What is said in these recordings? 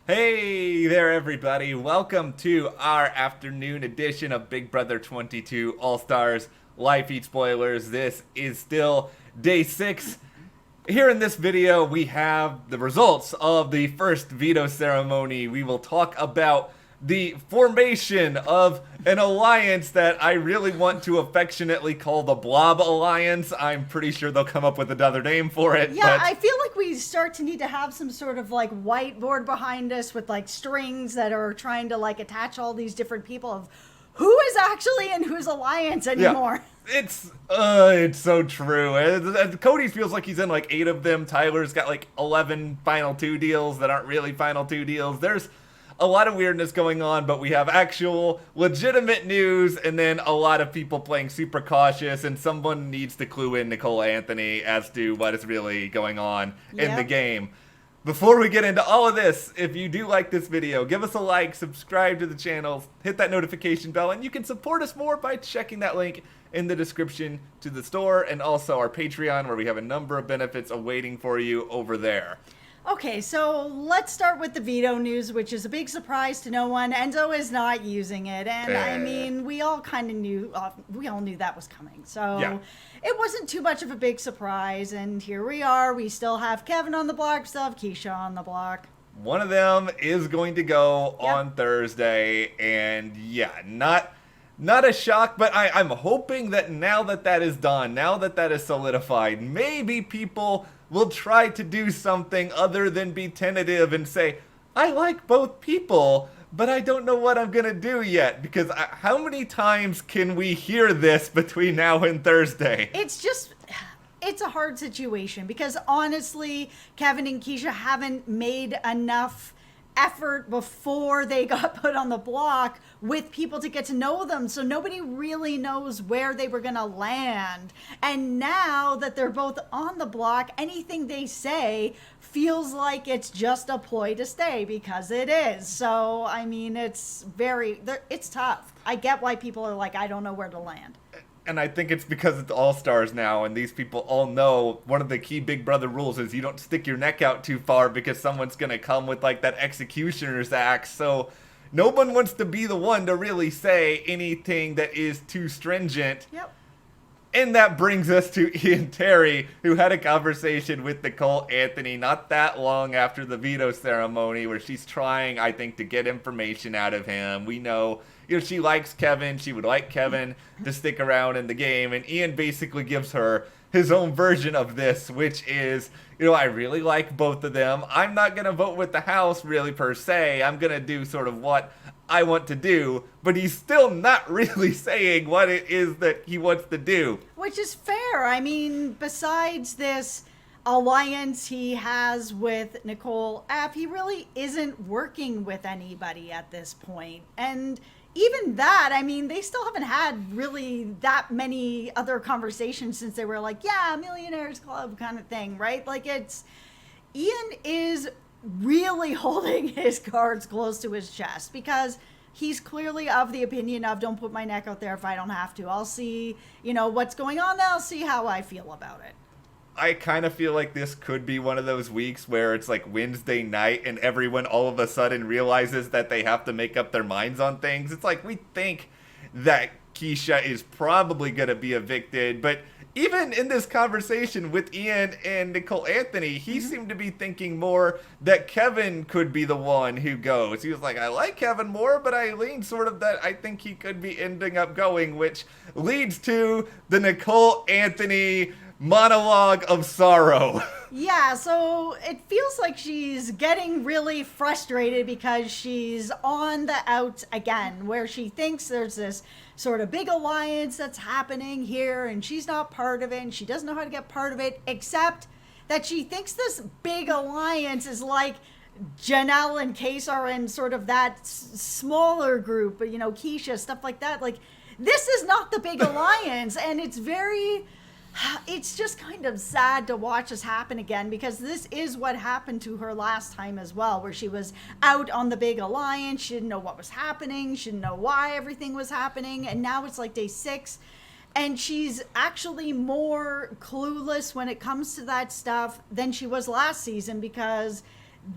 Hey there, everybody. Welcome to our afternoon edition of Big Brother 22 All-Stars Live Feed Spoilers. This is still day 6. Here in this video, we have the results of the first veto ceremony. We will talk about the formation of an alliance that I really want to affectionately call the Blob Alliance. I'm pretty sure they'll come up with another name for it. Yeah, I feel like we start to need to have some sort of like whiteboard behind us with like strings that are trying to like attach all these different people of who is actually in whose alliance anymore. Yeah. It's so true. Cody feels like he's in like 8 of them. Tyler's got like 11 final 2 deals that aren't really final 2 deals. There's a lot of weirdness going on, but we have actual legitimate news and then a lot of people playing super cautious, and someone needs to clue in Nicole Anthony as to what is really going on in the game. Before we get into all of this, if you do like this video, give us a like, subscribe to the channel, hit that notification bell, and you can support us more by checking that link in the description to the store and also our Patreon, where we have a number of benefits awaiting for you over there. Okay, so let's start with the veto news, which is a big surprise to no one. Enzo is not using it, and I mean, we all kind of knew, we all knew that was coming. So it wasn't too much of a big surprise, and here we are. We still have Kevin on the block, still have Keisha on the block. One of them is going to go on Thursday, and not a shock, but I'm hoping that now that that is done, now that that is solidified, maybe people will try to do something other than be tentative and say, I like both people, but I don't know what I'm going to do yet. Because how many times can we hear this between now and Thursday? It's a hard situation because honestly, Kevin and Keisha haven't made enough effort before they got put on the block with people to get to know them, so nobody really knows where they were gonna land. And now that they're both on the block, anything they say feels like it's just a ploy to stay, because it is. So I mean, it's tough. I get why people are like, I don't know where to land. And I think it's because it's All-Stars now, and these people all know one of the key Big Brother rules is you don't stick your neck out too far because someone's going to come with like that executioner's axe. So no one wants to be the one to really say anything that is too stringent. Yep. And that brings us to Ian Terry, who had a conversation with Nicole Anthony not that long after the veto ceremony, where she's trying, I think, to get information out of him. We know, she likes Kevin. She would like Kevin to stick around in the game. And Ian basically gives her his own version of this, which is, I really like both of them. I'm not going to vote with the house really per se. I'm going to do sort of what I want to do, but he's still not really saying what it is that he wants to do. Which is fair. I mean, besides this alliance he has with Nicole App, he really isn't working with anybody at this point. And even that, I mean, they still haven't had really that many other conversations since they were like, yeah, Millionaires Club kind of thing, right? Like, Ian is really holding his cards close to his chest, because he's clearly of the opinion of, don't put my neck out there if I don't have to. I'll see, what's going on. I'll see how I feel about it. I kind of feel like this could be one of those weeks where it's like Wednesday night and everyone all of a sudden realizes that they have to make up their minds on things. It's like, we think that Keisha is probably going to be evicted, but even in this conversation with Ian and Nicole Anthony, he seemed to be thinking more that Kevin could be the one who goes. He was like, I like Kevin more, but I lean sort of that I think he could be ending up going, which leads to the Nicole Anthony monologue of sorrow. Yeah, so it feels like she's getting really frustrated because she's on the outs again, where she thinks there's this sort of big alliance that's happening here, and she's not part of it, and she doesn't know how to get part of it, except that she thinks this big alliance is like Janelle and Case are in sort of that smaller group, Keisha, stuff like that. Like, this is not the big alliance, and it's just kind of sad to watch this happen again, because this is what happened to her last time as well, where she was out on the big alliance. She didn't know what was happening. She didn't know why everything was happening. And now it's like day 6, and she's actually more clueless when it comes to that stuff than she was last season, because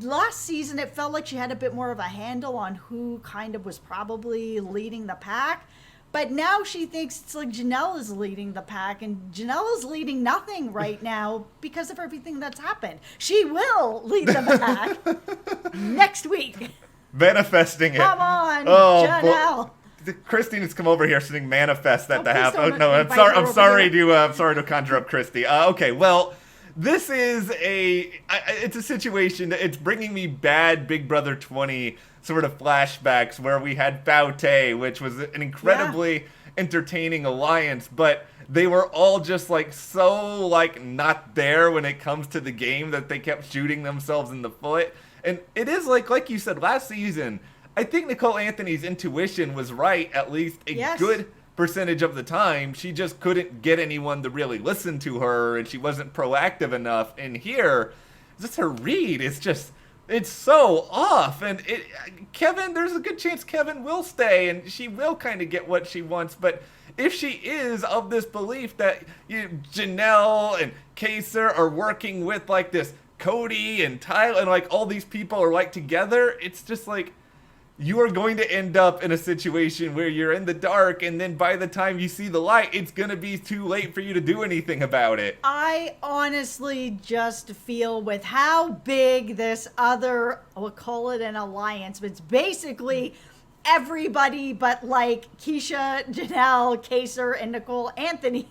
last season it felt like she had a bit more of a handle on who kind of was probably leading the pack. But now she thinks it's like Janelle is leading the pack, and Janelle is leading nothing right now because of everything that's happened. She will lead the pack next week. Manifesting it. Come on, Janelle. Christy needs to come over here so you can manifest that to happen. Oh, no, I'm sorry to conjure up Christy. Okay, well, this is it's a situation that it's bringing me bad Big Brother 20 sort of flashbacks where we had Faute, which was an incredibly entertaining alliance, but they were all just like so like not there when it comes to the game that they kept shooting themselves in the foot. And it is like you said last season, I think Nicole Anthony's intuition was right at least a good percentage of the time. She just couldn't get anyone to really listen to her, and she wasn't proactive enough. And here, just her read is just, it's so off. And Kevin, there's a good chance Kevin will stay, and she will kind of get what she wants. But if she is of this belief that Janelle and Kaser are working with like this Cody and Tyler and like all these people are like together, it's just like, you are going to end up in a situation where you're in the dark, and then by the time you see the light, it's going to be too late for you to do anything about it. I honestly just feel with how big this other, we'll call it an alliance, but it's basically everybody but like Keisha, Janelle, Kaser, and Nicole Anthony.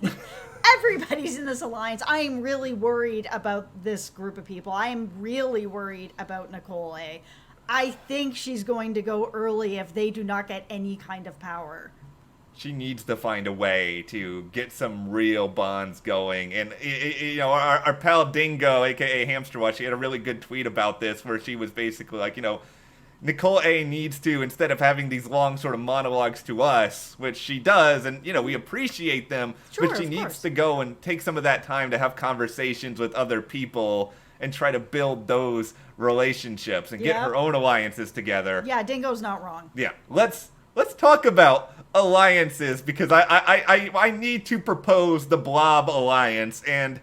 Everybody's in this alliance. I am really worried about this group of people. I am really worried about Nicole. I think she's going to go early if they do not get any kind of power. She needs to find a way to get some real bonds going. And, our pal Dingo, a.k.a. Hamster Watch, she had a really good tweet about this where she was basically like, Nicole A needs to, instead of having these long sort of monologues to us, which she does, and, we appreciate them, but she needs to go and take some of that time to have conversations with other people and try to build those relationships and get her own alliances together. Yeah, Dingo's not wrong. Yeah, let's talk about alliances, because I need to propose the Blob Alliance. And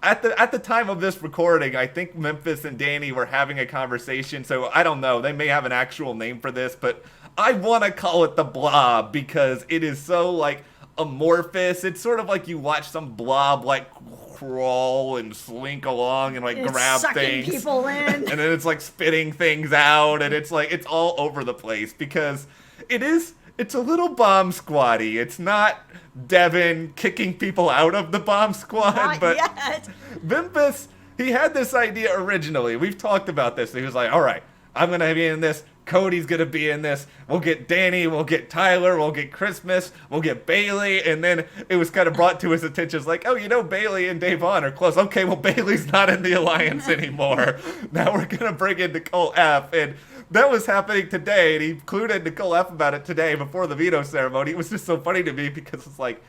at the time of this recording, I think Memphis and Danny were having a conversation, so I don't know, they may have an actual name for this, but I want to call it the Blob because it is so like amorphous. It's sort of like you watch some blob like crawl and slink along and like it's grab sucking things, people in. and then it's like spitting things out, and it's like it's all over the place because it's a little bomb squatty. It's not Devin kicking people out of the bomb squad, Not but yet. Memphis, he had this idea originally. We've talked about this. He was like, all right, I'm going to be in this. Cody's going to be in this. We'll get Danny. We'll get Tyler. We'll get Christmas. We'll get Bailey. And then it was kind of brought to his attention. It's like, oh, Bailey and Davon are close. Okay, well, Bailey's not in the alliance anymore. Now we're going to bring in Nicole F. And that was happening today. And he included Nicole F. about it today before the veto ceremony. It was just so funny to me because it's like,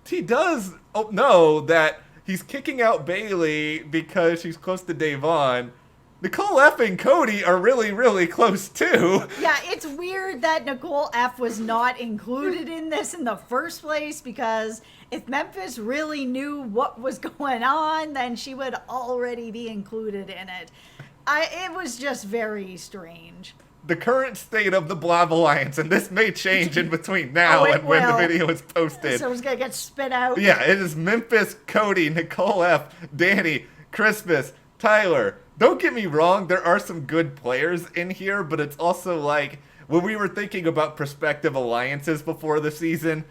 he does know that he's kicking out Bailey because she's close to Davon. Nicole F. and Cody are really, really close, too. Yeah, it's weird that Nicole F. was not included in this in the first place, because if Memphis really knew what was going on, then she would already be included in it. It was just very strange. The current state of the Blob Alliance, and this may change in between now and when the video is posted. So it's going to get spit out. Yeah, it is Memphis, Cody, Nicole F., Danny, Christmas, Tyler. Don't get me wrong, there are some good players in here, but it's also like, when we were thinking about prospective alliances before the season,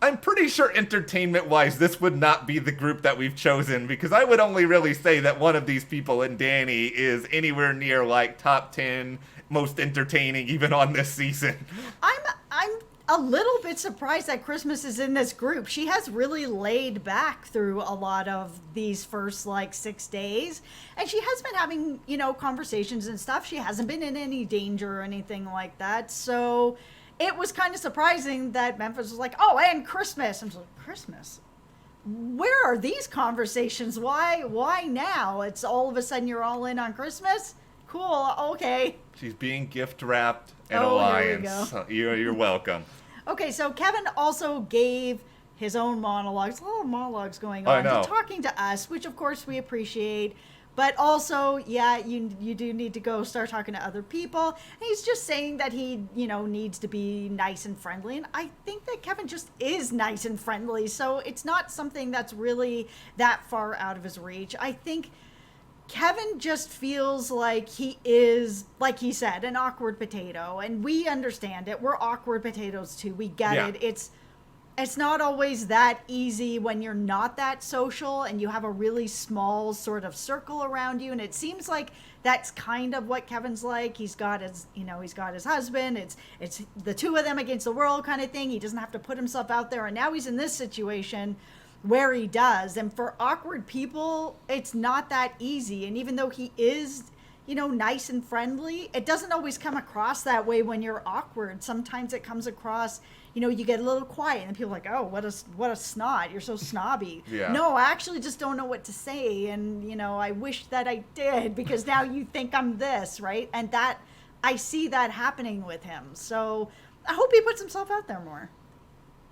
I'm pretty sure entertainment-wise, this would not be the group that we've chosen, because I would only really say that one of these people in Danny is anywhere near, like, top 10 most entertaining, even on this season. I'm a little bit surprised that Christmas is in this group. She has really laid back through a lot of these first 6 days, and she has been having conversations and stuff. She hasn't been in any danger or anything like that, so it was kind of surprising that Memphis was like, oh, and Christmas. I'm like, Christmas? Where are these conversations? Why now? It's all of a sudden you're all in on Christmas? Cool, okay. She's being gift wrapped in alliance. Here we go. You're welcome. Okay, so Kevin also gave his own monologues, a lot of monologues going on, talking to us, which of course we appreciate. But also, yeah, you do need to go start talking to other people. And he's just saying that he, needs to be nice and friendly. And I think that Kevin just is nice and friendly. So it's not something that's really that far out of his reach. I think Kevin just feels like he is, like he said, an awkward potato. And we understand it. We're awkward potatoes too. We get it. It's not always that easy when you're not that social and you have a really small sort of circle around you. And it seems like that's kind of what Kevin's like. He's got his, he's got his husband. It's the two of them against the world kind of thing. He doesn't have to put himself out there. And now he's in this situation where he does. And for awkward people, it's not that easy. And even though he is, nice and friendly, it doesn't always come across that way when you're awkward. Sometimes it comes across, you get a little quiet and people are like, oh, what a snot. You're so snobby. Yeah. No, I actually just don't know what to say. And, I wish that I did because now you think I'm this, right? And that I see that happening with him. So I hope he puts himself out there more.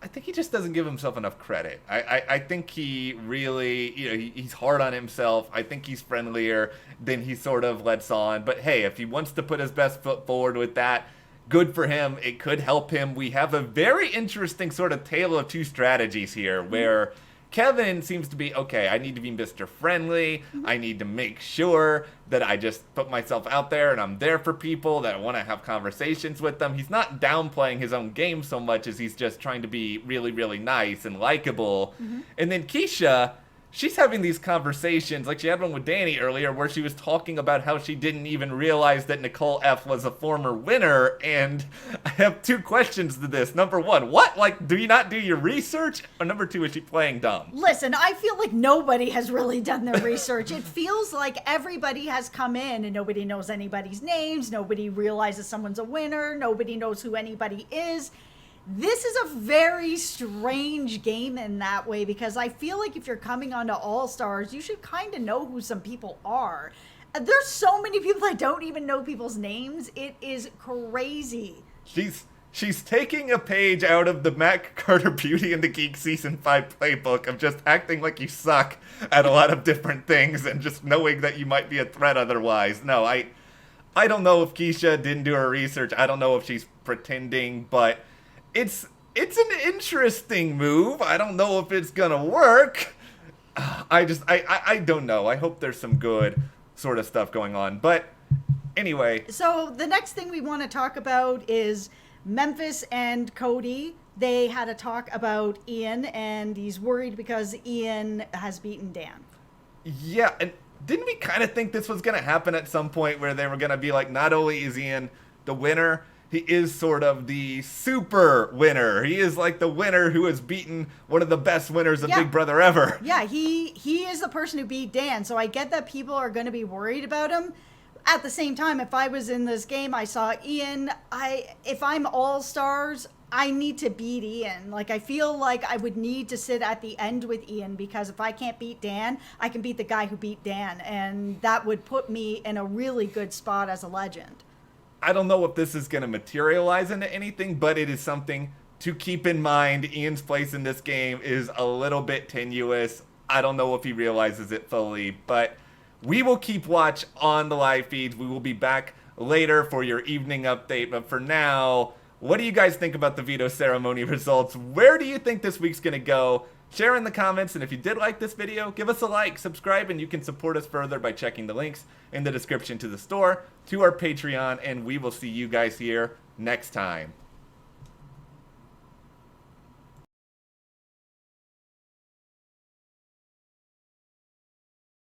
I think he just doesn't give himself enough credit. I think he really, he's hard on himself. I think he's friendlier than he sort of lets on. But hey, if he wants to put his best foot forward with that, good for him. It could help him. We have a very interesting sort of tale of two strategies here where Kevin seems to be, okay, I need to be Mr. Friendly. I need to make sure that I just put myself out there and I'm there for people, that I want to have conversations with them. He's not downplaying his own game so much as he's just trying to be really, really nice and likable. And then Keisha, she's having these conversations, like she had one with Danny earlier, where she was talking about how she didn't even realize that Nicole F. was a former winner. And I have two questions to this. Number one, what? Like, do you not do your research? Or number two, is she playing dumb? Listen, I feel like nobody has really done their research. It feels like everybody has come in and nobody knows anybody's names. Nobody realizes someone's a winner. Nobody knows who anybody is. This is a very strange game in that way because I feel like if you're coming onto All Stars, you should kind of know who some people are. There's so many people that don't even know people's names. It is crazy. She's taking a page out of the Mac Carter Beauty and the Geek Season 5 playbook of just acting like you suck at a lot of different things and just knowing that you might be a threat otherwise. No, I don't know if Keisha didn't do her research. I don't know if she's pretending, but it's an interesting move. I don't know if it's gonna work. I don't know. I hope there's some good sort of stuff going on. But anyway. So the next thing we want to talk about is Memphis and Cody. They had a talk about Ian, and he's worried because Ian has beaten Dan. Yeah, and didn't we kind of think this was gonna happen at some point where they were gonna be like, not only is Ian the winner, he is sort of the super winner. He is like the winner who has beaten one of the best winners of Big Brother ever. Yeah, he is the person who beat Dan. So I get that people are going to be worried about him. At the same time, if I was in this game, I saw Ian. If I'm All Stars, I need to beat Ian. Like, I feel like I would need to sit at the end with Ian because if I can't beat Dan, I can beat the guy who beat Dan. And that would put me in a really good spot as a legend. I don't know if this is going to materialize into anything, but it is something to keep in mind. Ian's place in this game is a little bit tenuous. I don't know if he realizes it fully, but we will keep watch on the live feeds. We will be back later for your evening update. But for now, what do you guys think about the veto ceremony results? Where do you think this week's going to go? Share in the comments, and if you did like this video, give us a like, subscribe, and you can support us further by checking the links in the description to the store, to our Patreon, and we will see you guys here next time.